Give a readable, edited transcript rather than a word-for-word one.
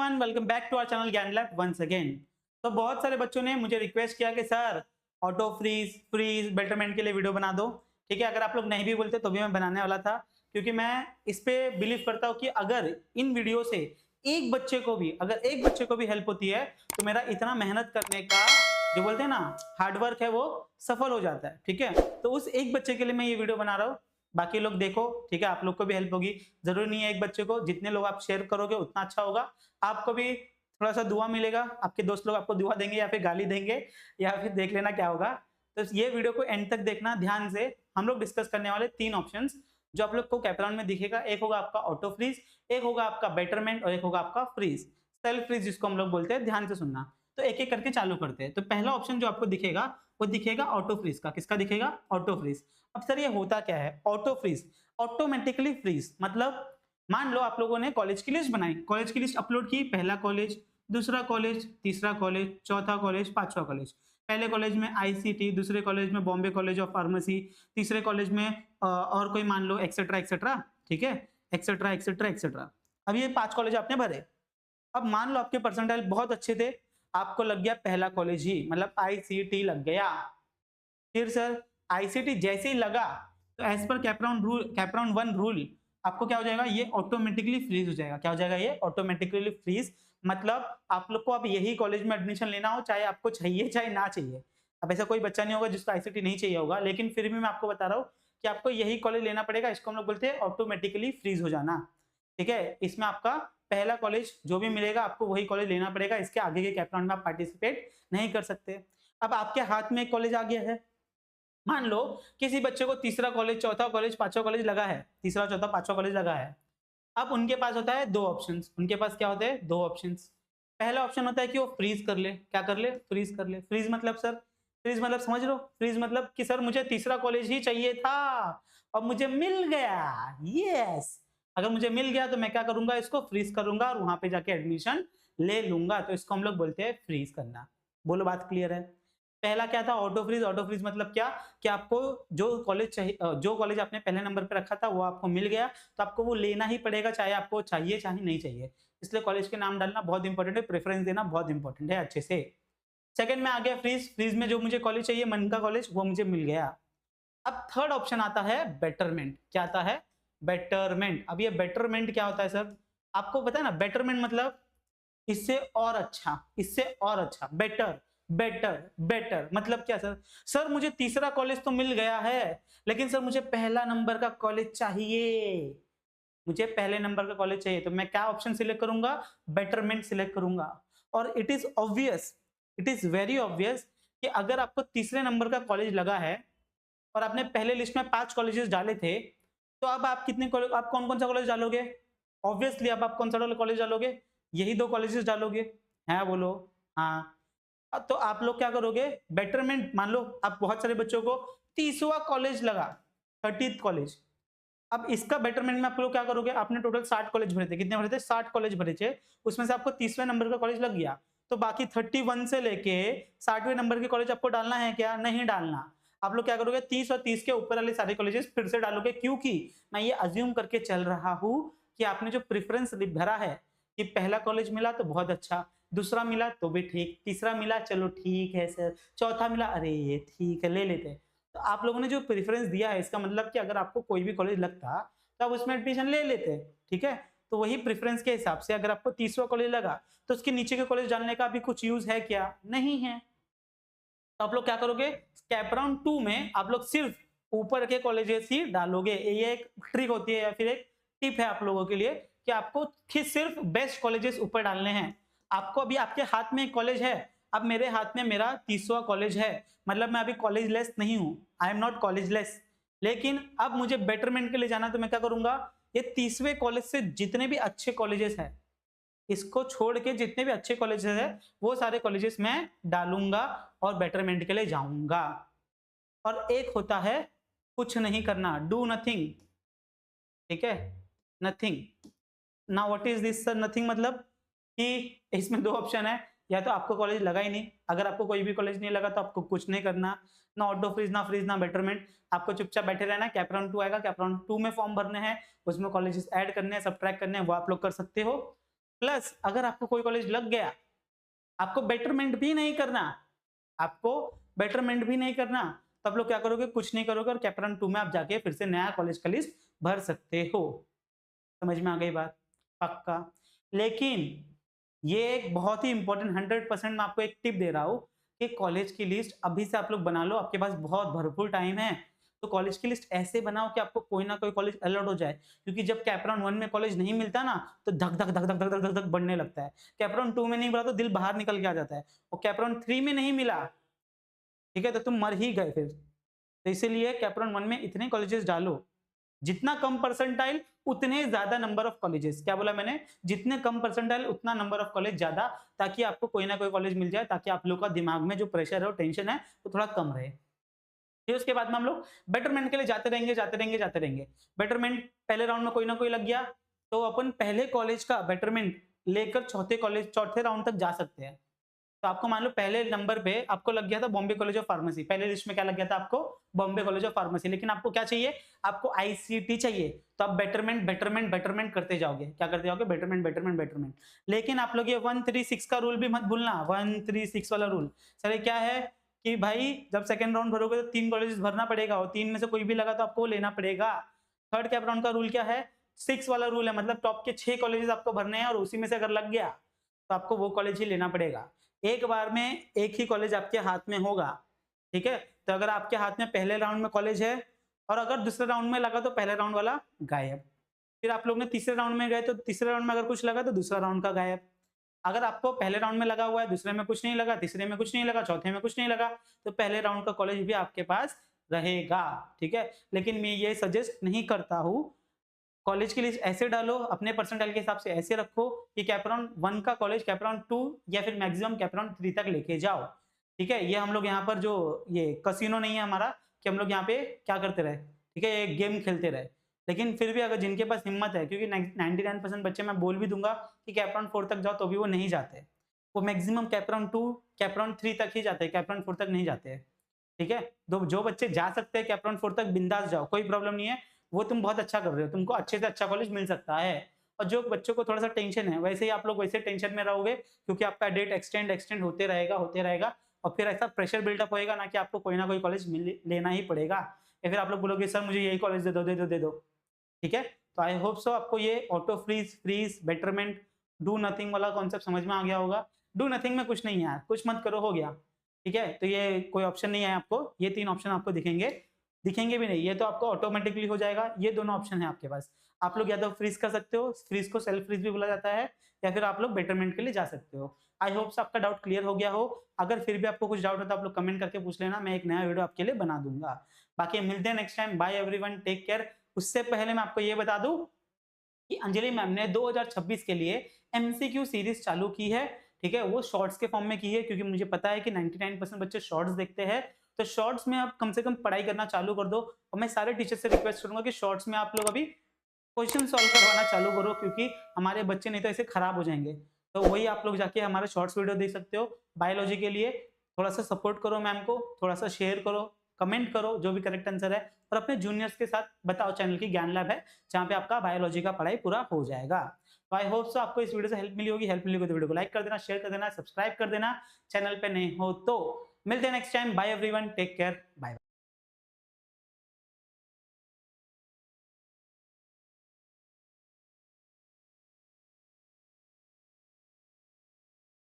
Everyone, welcome back to our channel Gyan Lab once again. तो बहुत सारे बच्चों ने मुझे रिक्वेस्ट किया कि सर ऑटो फ्रीज बेटरमेंट के लिए वीडियो बना दो। ठीक है, अगर आप लोग नहीं भी बोलते तो भी मैं बनाने वाला था, क्योंकि मैं इस पे बिलीव करता हूँ कि अगर इन वीडियो से एक बच्चे को भी हेल्प होती है तो मेरा इतना मेहनत करने का जो बोलते हैं ना हार्डवर्क है वो सफल हो जाता है। ठीक है, तो उस एक बच्चे के लिए मैं ये वीडियो बना रहा हूँ। बाकी लोग देखो, ठीक है, आप लोग को भी हेल्प होगी। जरूरी नहीं है एक बच्चे को, जितने लोग आप शेयर करोगे उतना अच्छा होगा। आपको भी थोड़ा सा दुआ मिलेगा, आपके दोस्त लोग आपको दुआ देंगे या फिर गाली देंगे, या फिर देख लेना क्या होगा। तो ये वीडियो को एंड तक देखना ध्यान से। हम लोग डिस्कस करने वाले 3 ऑप्शंस जो आप लोग को कैपराउंड में दिखेगा। एक होगा आपका ऑटो फ्रीज, एक होगा आपका बेटरमेंट और एक होगा आपका फ्रीज, सेल्फ फ्रीज जिसको हम लोग बोलते हैं। ध्यान से सुनना। तो एक एक करके चालू करते हैं। तो पहला ऑप्शन जो आपको दिखेगा वो दिखेगा ऑटो फ्रीज का। किसका दिखेगा? Auto freeze. अब सर ये होता क्या है ऑटो फ्रीज? ऑटोमेटिकली फ्रीज मतलब मान लो आप लोगों ने कॉलेज की लिस्ट बनाई, कॉलेज की लिस्ट अपलोड की, पहला कॉलेज, दूसरा कॉलेज, तीसरा कॉलेज, चौथा कॉलेज, पांचवा कॉलेज। पहले कॉलेज में आईसीटी, दूसरे कॉलेज में बॉम्बे कॉलेज ऑफ फार्मेसी, तीसरे कॉलेज में और कोई मान लो एक्सेट्रा एक्सेट्रा। ठीक है, एक्सेट्रा एक्सेट्रा एक्सेट्रा। अब ये 5 कॉलेज आपने भरे। अब मान लो आपके परसेंटाइल बहुत अच्छे थे, आपको लग गया पहला कॉलेज ही, मतलब आईसीटी लग गया। फिर सर आईसीटी जैसे ही लगा तो एज पर कैपराउंड 1 रूल आपको क्या हो जाएगा? ये ऑटोमेटिकली फ्रीज हो जाएगा। क्या हो जाएगा? ये ऑटोमेटिकली फ्रीज। मतलब आप लोग को अब यही कॉलेज में एडमिशन लेना हो, चाहे आपको चाहिए चाहे ना चाहिए। अब ऐसा कोई बच्चा नहीं होगा जिसको आईसीटी नहीं चाहिए होगा, लेकिन फिर भी मैं आपको बता रहा हूँ कि आपको यही कॉलेज लेना पड़ेगा। इसको हम लोग बोलते हैं ऑटोमेटिकली फ्रीज हो जाना। ठीक है, इसमें आपका पहला कॉलेज जो भी मिलेगा आपको वही कॉलेज लेना पड़ेगा। इसके आगे के कैपराउंड में आप पार्टिसिपेट नहीं कर सकते। अब आपके हाथ में एक कॉलेज आ गया है। मान लो किसी बच्चे को तीसरा कॉलेज, चौथा कॉलेज, पांचवा कॉलेज लगा है, तीसरा चौथा पांचवा कॉलेज लगा है। अब उनके पास होता है 2 ऑप्शंस। उनके पास क्या होते हैं? 2 ऑप्शंस। पहला ऑप्शन होता है कि वो फ्रीज कर ले। क्या कर ले? फ्रीज कर ले। फ्रीज मतलब सर, फ्रीज मतलब समझ लो, फ्रीज मतलब कि सर मुझे तीसरा कॉलेज ही चाहिए था और मुझे मिल गया। यस, अगर मुझे मिल गया तो मैं क्या करूंगा? इसको फ्रीज करूंगा और वहां पे जाके एडमिशन ले लूंगा। तो इसको हम लोग बोलते हैं फ्रीज करना। बोलो बात क्लियर है? पहला क्या था? Auto freeze. ऑटो फ्रीज मतलब क्या कि आपको जो कॉलेज चाहिए, जो कॉलेज आपने पहले नंबर पे रखा था वो आपको मिल गया, तो आपको वो लेना ही पड़ेगा, चाहे आपको चाहिए चाहे नहीं चाहिए। इसलिए कॉलेज के नाम डालना बहुत इंपॉर्टेंट है, प्रेफरेंस देना बहुत इंपॉर्टेंट है अच्छे से। सेकंड में आ गया फ्रीज। फ्रीज में जो मुझे कॉलेज चाहिए, मन का कॉलेज, वो मुझे मिल गया। अब थर्ड ऑप्शन आता है बेटरमेंट। क्या आता है? बेटरमेंट। अब ये बेटरमेंट क्या होता है सर? आपको पता है ना, बेटरमेंट मतलब इससे और अच्छा, इससे और अच्छा, बेटर। बेटर बेटर मतलब क्या सर? सर मुझे तीसरा कॉलेज तो मिल गया है, लेकिन सर मुझे पहला नंबर का कॉलेज चाहिए। मुझे पहले नंबर का कॉलेज चाहिए, तो मैं क्या ऑप्शन सिलेक्ट करूंगा? बेटरमेंट सिलेक्ट करूंगा। और it is obvious, it is very obvious कि अगर आपको तीसरे नंबर का कॉलेज लगा है और आपने पहले लिस्ट में 5 कॉलेजेस डाले थे, तो अब आप कितने कॉलेज, आप कौन कौन सा कॉलेज डालोगे? ऑब्वियसली अब आप कौन सा कॉलेज डालोगे? यही 2 कॉलेजेस डालोगे। है बोलो? हाँ। तो आप लोग क्या करोगे? बेटरमेंट, मान लो आप बहुत सारे बच्चों को 30वां कॉलेज लगा, 30th कॉलेज। अब इसका बेटरमेंट में आप लोग क्या करोगे? आपने टोटल 60 कॉलेज भरे थे। कितने भरे थे? 60 कॉलेज भरे थे। उसमें से आपको 30वें नंबर का कॉलेज लग गया, तो बाकी 31 से लेके 60वें नंबर के कॉलेज आपको डालना है क्या? नहीं डालना। आप लोग क्या करोगे? 30 और 30 के ऊपर वाले सारे कॉलेजेस फिर से डालोगे, क्योंकि मैं ये अज्यूम करके चल रहा हूं कि आपने जो प्रेफरेंस भरा है कि पहला कॉलेज मिला तो बहुत अच्छा, दूसरा मिला तो भी ठीक, तीसरा मिला चलो ठीक है सर, चौथा मिला अरे ये ठीक है ले लेते हैं। तो आप लोगों ने जो प्रेफरेंस दिया है, इसका मतलब कि अगर आपको कोई भी कॉलेज लगता तो आप उसमें एडमिशन ले लेते। ठीक है, तो वही प्रेफरेंस के हिसाब से अगर आपको 30वां कॉलेज लगा तो उसके नीचे के कॉलेज डालने का भी कुछ यूज है क्या? नहीं है। तो आप लोग क्या करोगे? कैपराउंड 2 में आप लोग सिर्फ ऊपर के कॉलेजेस ही डालोगे। ये एक ट्रिक होती है या फिर एक टिप है आप लोगों के लिए कि आपको सिर्फ बेस्ट कॉलेजेस ऊपर डालने हैं। आपको अभी आपके हाथ में एक कॉलेज है, अब मेरे हाथ में मेरा 30वां कॉलेज है, मतलब मैं अभी कॉलेज लेस नहीं हूं, I am not college less. लेकिन अब मुझे बेटरमेंट के लिए जाना, तो मैं क्या करूंगा? ये 30वें कॉलेज से जितने भी अच्छे कॉलेजेस हैं, इसको छोड़ के जितने भी अच्छे कॉलेजेस है वो सारे कॉलेजेस मैं डालूंगा और बेटरमेंट के लिए जाऊंगा। और एक होता है कुछ नहीं करना, डू नथिंग। ठीक है, नथिंग। ना what is this sir? Nothing मतलब कि इसमें 2 ऑप्शन है, या तो आपको कॉलेज लगा ही नहीं, अगर आपको कोई भी कॉलेज नहीं लगा तो आपको कुछ नहीं करना, ना ऑटो फ्रीज ना फ्रीज ना बेटरमेंट, आपको चुपचाप बैठे रहना। कैपराउंड 2 आएगा, कैपराउंड 2 में फॉर्म भरने हैं, उसमें कॉलेजेस ऐड करने हैं, सब्ट्रैक्ट करने हैं, वो आप लोग कर सकते हो। प्लस अगर आपको कोई कॉलेज लग गया, आपको बेटरमेंट भी नहीं करना, आपको बेटरमेंट भी नहीं करना, तो आप लोग क्या करोगे, कुछ नहीं करोगे और कैप्टन 2 में आप जाके फिर से नया कॉलेज का लिस्ट भर सकते हो। समझ में आ गई बात? पक्का। लेकिन ये एक बहुत ही इंपॉर्टेंट 100% मैं आपको एक टिप दे रहा हूँ कि कॉलेज की लिस्ट अभी से आप लोग बना लो, आपके पास बहुत भरपूर टाइम है। तो कॉलेज की लिस्ट ऐसे बनाओ कि आपको कोई ना कोई कॉलेज अलॉट हो जाए, क्योंकि जब कैपराउंड 1 में कॉलेज नहीं मिलता ना, तो धक धक धक धक धक धक धक धक बढ़ने लगता है। कैपराउंड 2 में नहीं मिला तो दिल बाहर निकल के आ जाता है, और कैपराउंड 3 में नहीं मिला, ठीक है, तो तुम मर ही गए फिर। तो इसीलिए कैपराउंड 1 में इतने कॉलेजेस डालो, जितना कम परसेंटाइल उतने ज्यादा नंबर ऑफ कॉलेजेस। क्या बोला मैंने? जितने कम परसेंटाइल उतना नंबर ऑफ कॉलेज ज्यादा, ताकि आपको कोई ना कोई कॉलेज मिल जाए, ताकि आप लोग का दिमाग में जो प्रेशर है और टेंशन है वो थोड़ा कम रहे। फिर उसके बाद में हम लोग बेटरमेंट के लिए जाते रहेंगे जाते रहेंगे जाते रहेंगे। बेटरमेंट पहले राउंड में कोई ना कोई लग गया, तो अपन पहले कॉलेज का बेटरमेंट लेकर चौथे राउंड तक जा सकते हैं। तो आपको मान लो पहले नंबर पे आपको लग गया था बॉम्बे कॉलेज ऑफ फार्मेसी, पहले लिस्ट में क्या लग गया था आपको? Bombay college of pharmacy. लेकिन आपको क्या चाहिए? आपको आईसीटी चाहिए, तो आप बेटरमेंट बेटरमेंट बेटरमेंट करते जाओगे। क्या करते जाओगे? Betterment betterment betterment. लेकिन आप लोग ये 136 का रूल भी मत भूलना, 136 वाला रूल। सर क्या है कि भाई जब सेकंड राउंड भरोगे तो 3 कॉलेजेस भरना पड़ेगा, और 3 में से कोई भी लगा तो आपको लेना पड़ेगा। थर्ड कैप राउंड का रूल क्या है? 6 वाला रूल है, मतलब टॉप के 6 कॉलेजेस आपको भरने हैं, और उसी में से अगर लग गया तो आपको वो कॉलेज ही लेना पड़ेगा। एक बार में एक ही कॉलेज आपके हाथ में होगा, ठीक है? तो अगर आपके हाथ में पहले राउंड में कॉलेज है, और अगर दूसरे राउंड में लगा तो पहले राउंड वाला गायब। फिर आप लोग ने तीसरे राउंड में गए तो तीसरे राउंड में अगर कुछ लगा तो दूसरा राउंड का गायब। अगर आपको पहले राउंड में लगा हुआ है, दूसरे में कुछ नहीं लगा, तीसरे में कुछ नहीं लगा, चौथे में कुछ नहीं लगा, तो पहले राउंड का कॉलेज भी आपके पास रहेगा, ठीक है? लेकिन मैं ये सजेस्ट नहीं करता हूँ। कॉलेज की लिस्ट ऐसे डालो, अपने परसेंटाइल के हिसाब से ऐसे रखो कि कैपराउंड 1 का कॉलेज कैपराउंड 2 या फिर मैक्सिमम कैपराउंड 3 तक लेके जाओ, ठीक है? ये हम लोग यहाँ पर जो ये कसिनो नहीं है हमारा कि हम लोग यहाँ पे क्या करते रहे, ठीक है, ये गेम खेलते रहे। लेकिन फिर भी अगर जिनके पास हिम्मत है, क्योंकि 99% बच्चे मैं बोल भी दूंगा कि कैपराउंड 4 तक जाओ तो भी वो नहीं जाते, वो मैक्सिमम कैपराउंड 2 कैपराउंड 3 तक ही जाते हैं, कैपराउंड 4 तक नहीं जाते हैं, ठीक है? जो बच्चे जा सकते हैं कैपराउंड 4 तक बिंदास जाओ, कोई प्रॉब्लम नहीं है। वो तुम बहुत अच्छा कर रहे हो, तुमको अच्छे से अच्छा कॉलेज मिल सकता है। और जो बच्चों को थोड़ा सा टेंशन है, वैसे ही आप लोग वैसे टेंशन में रहोगे, क्योंकि आपका डेट एक्सटेंड होते रहेगा, और फिर ऐसा प्रेशर बिल्डअप होएगा ना कि आपको कोई ना कोई कॉलेज लेना ही पड़ेगा, या फिर आप लोग बोलोगे सर मुझे यही कॉलेज दे दो दे दो दे दो, ठीक है? तो आई होप सो आपको ये auto freeze betterment do nothing वाला कॉन्सेप्ट समझ में आ गया होगा। डू नथिंग में कुछ नहीं है यार, कुछ मत करो, हो गया, ठीक है? तो ये कोई ऑप्शन नहीं है आपको, ये 3 ऑप्शन आपको दिखेंगे भी नहीं, ये तो आपको ऑटोमेटिकली हो जाएगा। ये दोनों ऑप्शन है आपके पास, आप लोग या तो फ्रीज कर सकते हो, फ्रीज को सेल्फ फ्रीज भी बोला जाता है, या फिर आप लोग बेटरमेंट के लिए जा सकते हो। आई होप आपका डाउट क्लियर हो गया हो। अगर फिर भी आपको कुछ डाउट हो तो आप लोग कमेंट करके पूछ लेना, मैं एक नया वीडियो आपके लिए बना दूंगा। बाकी मिलते हैं next time, bye everyone, take care. उससे पहले मैं आपको ये बता दूं कि अंजलि मैम ने 2026 के लिए एमसीक्यू सीरीज चालू की है, ठीक है? वो शॉर्ट्स के फॉर्म में की है, क्योंकि मुझे पता है कि 99% बच्चे शॉर्ट्स देखते हैं। तो शॉर्ट्स में आप कम से कम पढ़ाई करना चालू कर दो, और मैं सारे टीचर से रिक्वेस्ट करूंगा कि शॉर्ट्स में आप लोग अभी क्वेश्चन सॉल्व करवाना चालू करो, क्योंकि हमारे बच्चे नहीं तो ऐसे खराब हो जाएंगे। तो वही आप लोग जाके हमारे शॉर्ट्स वीडियो देख सकते हो। बायोलॉजी के लिए थोड़ा सा सपोर्ट करो मैम को, थोड़ा सा शेयर करो, कमेंट करो जो भी करेक्ट आंसर है, और अपने जूनियर्स के साथ बताओ, चैनल की ज्ञान लैब है जहाँ पे आपका बायोलॉजी का पढ़ाई पूरा हो जाएगा। तो आई होप सो आपको इस वीडियो से हेल्प मिली होगी। हेल्प मिली होगी तो वीडियो को लाइक कर देना, शेयर कर देना, सब्सक्राइब कर देना, चैनल पे नहीं हो तो। मिलते हैं next time, bye everyone, take care, bye bye.